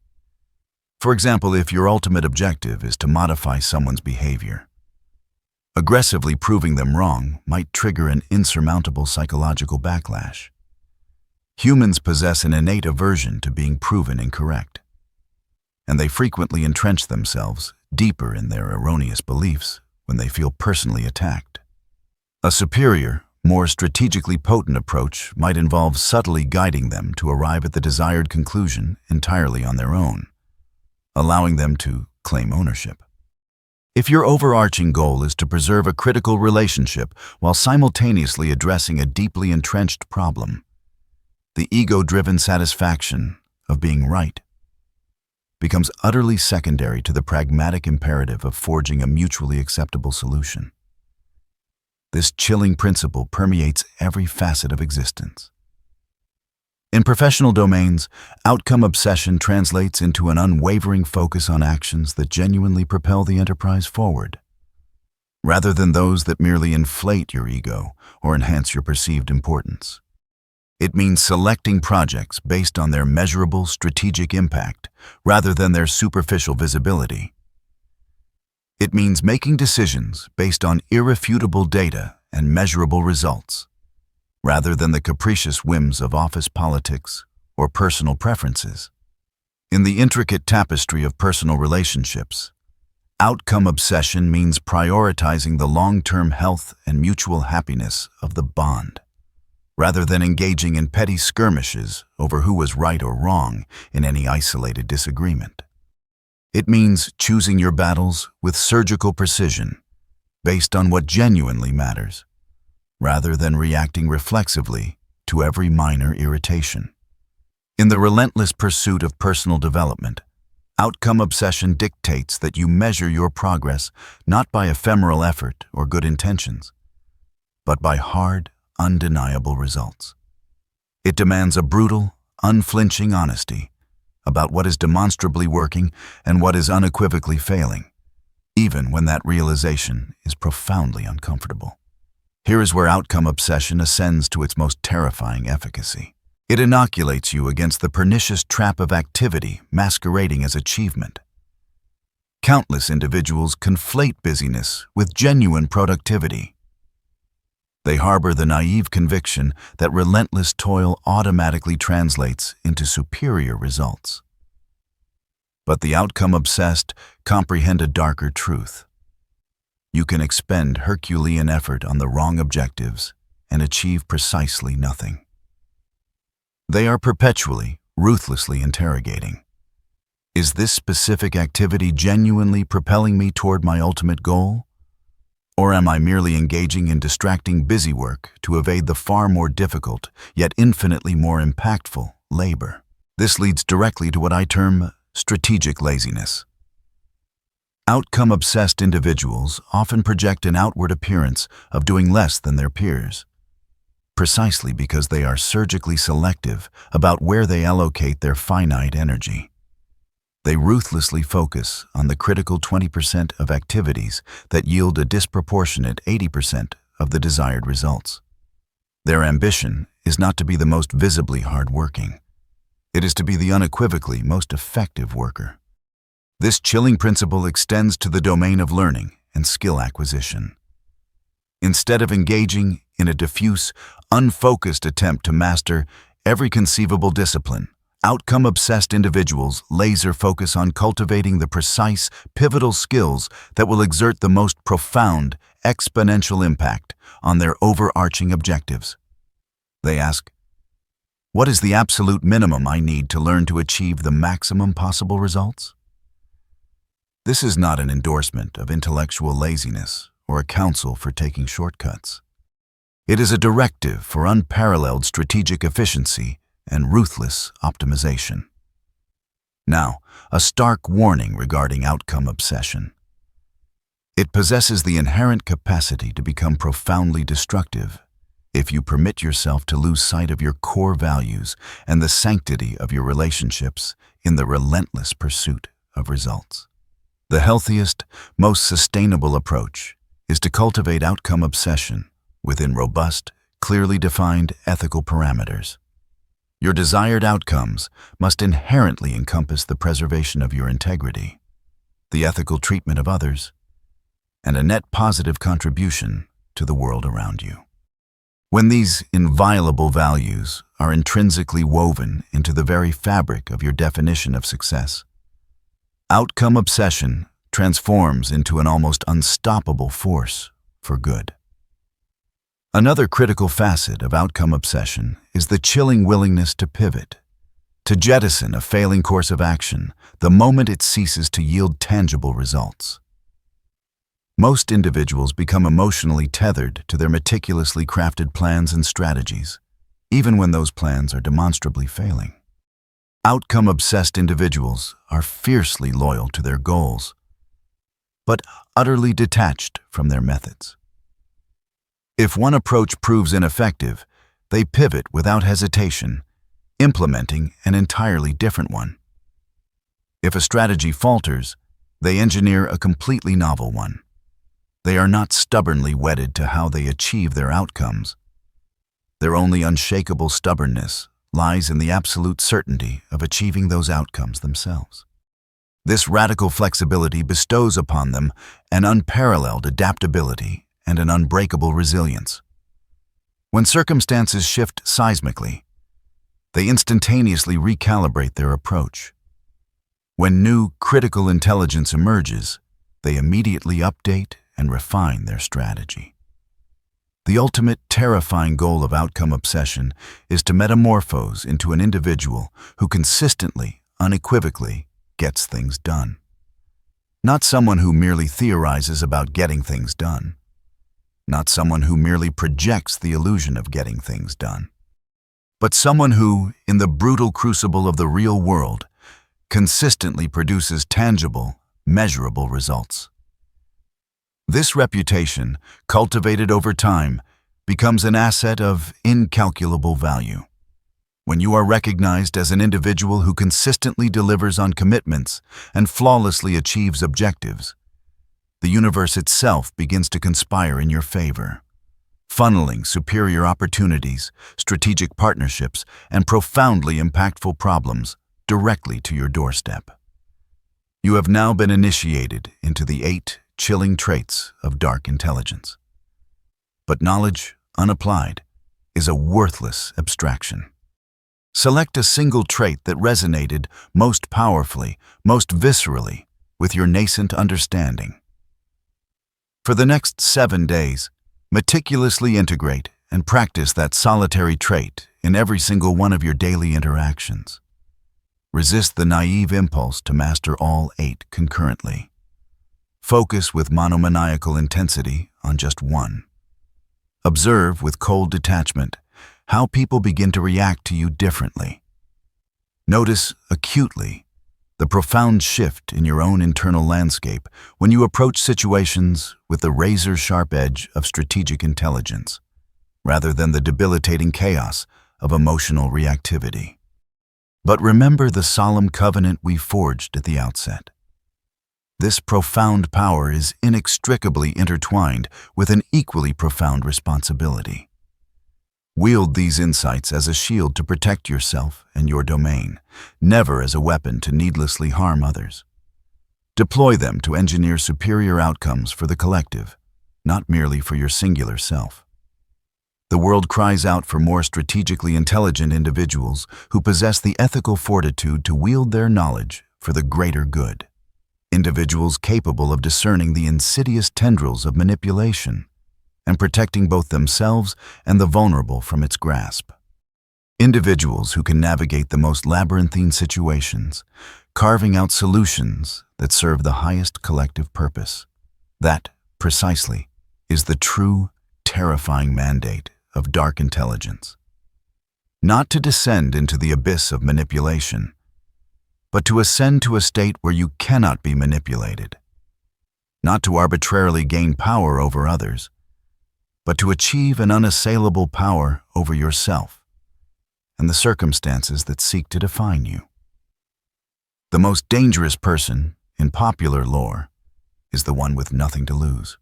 For example, if your ultimate objective is to modify someone's behavior, aggressively proving them wrong might trigger an insurmountable psychological backlash. Humans possess an innate aversion to being proven incorrect, and they frequently entrench themselves deeper in their erroneous beliefs when they feel personally attacked. A superior, more strategically potent approach might involve subtly guiding them to arrive at the desired conclusion entirely on their own, allowing them to claim ownership. If your overarching goal is to preserve a critical relationship while simultaneously addressing a deeply entrenched problem, the ego-driven satisfaction of being right becomes utterly secondary to the pragmatic imperative of forging a mutually acceptable solution. This chilling principle permeates every facet of existence. In professional domains, outcome obsession translates into an unwavering focus on actions that genuinely propel the enterprise forward, rather than those that merely inflate your ego or enhance your perceived importance. It means selecting projects based on their measurable strategic impact rather than their superficial visibility. It means making decisions based on irrefutable data and measurable results, rather than the capricious whims of office politics or personal preferences. In the intricate tapestry of personal relationships, outcome obsession means prioritizing the long-term health and mutual happiness of the bond, rather than engaging in petty skirmishes over who was right or wrong in any isolated disagreement. It means choosing your battles with surgical precision, based on what genuinely matters, rather than reacting reflexively to every minor irritation. In the relentless pursuit of personal development, outcome obsession dictates that you measure your progress not by ephemeral effort or good intentions, but by hard, undeniable results. It demands a brutal, unflinching honesty about what is demonstrably working and what is unequivocally failing, even when that realization is profoundly uncomfortable. Here is where outcome obsession ascends to its most terrifying efficacy. It inoculates you against the pernicious trap of activity masquerading as achievement. Countless individuals conflate busyness with genuine productivity. They harbor the naive conviction that relentless toil automatically translates into superior results. But the outcome-obsessed comprehend a darker truth. You can expend Herculean effort on the wrong objectives and achieve precisely nothing. They are perpetually, ruthlessly interrogating. Is this specific activity genuinely propelling me toward my ultimate goal? Or am I merely engaging in distracting busywork to evade the far more difficult, yet infinitely more impactful, labor? This leads directly to what I term strategic laziness. Outcome-obsessed individuals often project an outward appearance of doing less than their peers, precisely because they are surgically selective about where they allocate their finite energy. They ruthlessly focus on the critical 20% of activities that yield a disproportionate 80% of the desired results. Their ambition is not to be the most visibly hardworking. It is to be the unequivocally most effective worker. This chilling principle extends to the domain of learning and skill acquisition. Instead of engaging in a diffuse, unfocused attempt to master every conceivable discipline, outcome-obsessed individuals laser focus on cultivating the precise, pivotal skills that will exert the most profound, exponential impact on their overarching objectives. They ask, what is the absolute minimum I need to learn to achieve the maximum possible results? This is not an endorsement of intellectual laziness or a counsel for taking shortcuts. It is a directive for unparalleled strategic efficiency and ruthless optimization. Now, a stark warning regarding outcome obsession. It possesses the inherent capacity to become profoundly destructive if you permit yourself to lose sight of your core values and the sanctity of your relationships in the relentless pursuit of results. The healthiest, most sustainable approach is to cultivate outcome obsession within robust, clearly defined ethical parameters. Your desired outcomes must inherently encompass the preservation of your integrity, the ethical treatment of others, and a net positive contribution to the world around you. When these inviolable values are intrinsically woven into the very fabric of your definition of success, outcome obsession transforms into an almost unstoppable force for good. Another critical facet of outcome obsession is the chilling willingness to pivot, to jettison a failing course of action the moment it ceases to yield tangible results. Most individuals become emotionally tethered to their meticulously crafted plans and strategies, even when those plans are demonstrably failing. Outcome-obsessed individuals are fiercely loyal to their goals, but utterly detached from their methods. If one approach proves ineffective, they pivot without hesitation, implementing an entirely different one. If a strategy falters, they engineer a completely novel one. They are not stubbornly wedded to how they achieve their outcomes. Their only unshakable stubbornness lies in the absolute certainty of achieving those outcomes themselves. This radical flexibility bestows upon them an unparalleled adaptability and an unbreakable resilience. When circumstances shift seismically, they instantaneously recalibrate their approach. When new critical intelligence emerges, they immediately update and refine their strategy. The ultimate terrifying goal of outcome obsession is to metamorphose into an individual who consistently, unequivocally, gets things done. Not someone who merely theorizes about getting things done. Not someone who merely projects the illusion of getting things done. But someone who, in the brutal crucible of the real world, consistently produces tangible, measurable results. This reputation, cultivated over time, becomes an asset of incalculable value. When you are recognized as an individual who consistently delivers on commitments and flawlessly achieves objectives, the universe itself begins to conspire in your favor, funneling superior opportunities, strategic partnerships, and profoundly impactful problems directly to your doorstep. You have now been initiated into the 8 chilling traits of dark intelligence. But knowledge, unapplied, is a worthless abstraction. Select a single trait that resonated most powerfully, most viscerally, with your nascent understanding. For the next 7 days, meticulously integrate and practice that solitary trait in every single one of your daily interactions. Resist the naive impulse to master all 8 concurrently. Focus with monomaniacal intensity on just one. Observe with cold detachment how people begin to react to you differently. Notice acutely the profound shift in your own internal landscape when you approach situations with the razor-sharp edge of strategic intelligence, rather than the debilitating chaos of emotional reactivity. But remember the solemn covenant we forged at the outset. This profound power is inextricably intertwined with an equally profound responsibility. Wield these insights as a shield to protect yourself and your domain, never as a weapon to needlessly harm others. Deploy them to engineer superior outcomes for the collective, not merely for your singular self. The world cries out for more strategically intelligent individuals who possess the ethical fortitude to wield their knowledge for the greater good. Individuals capable of discerning the insidious tendrils of manipulation and protecting both themselves and the vulnerable from its grasp. Individuals who can navigate the most labyrinthine situations, carving out solutions that serve the highest collective purpose. That, precisely, is the true, terrifying mandate of dark intelligence. Not to descend into the abyss of manipulation, but to ascend to a state where you cannot be manipulated. Not to arbitrarily gain power over others, but to achieve an unassailable power over yourself and the circumstances that seek to define you. The most dangerous person, in popular lore, is the one with nothing to lose.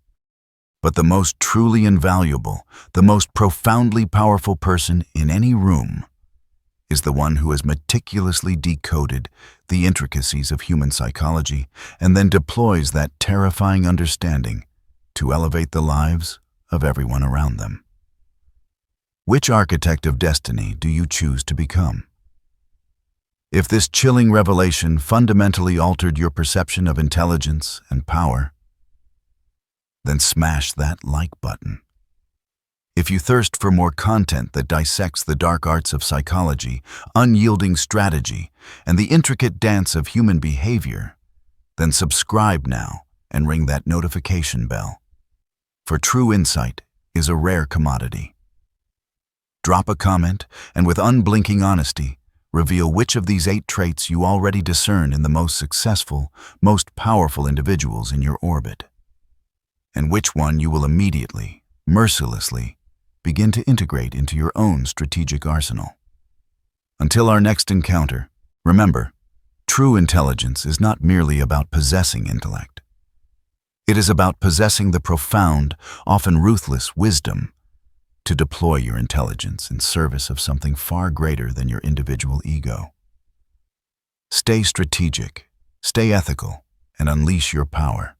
But the most truly invaluable, the most profoundly powerful person in any room is the one who has meticulously decoded the intricacies of human psychology and then deploys that terrifying understanding to elevate the lives of everyone around them. Which architect of destiny do you choose to become? If this chilling revelation fundamentally altered your perception of intelligence and power, then smash that like button. If you thirst for more content that dissects the dark arts of psychology, unyielding strategy, and the intricate dance of human behavior, then subscribe now and ring that notification bell. For true insight is a rare commodity. Drop a comment and with unblinking honesty, reveal which of these 8 traits you already discern in the most successful, most powerful individuals in your orbit, and which one you will immediately, mercilessly, begin to integrate into your own strategic arsenal. Until our next encounter, remember, true intelligence is not merely about possessing intellect. It is about possessing the profound, often ruthless wisdom to deploy your intelligence in service of something far greater than your individual ego. Stay strategic, stay ethical, and unleash your power.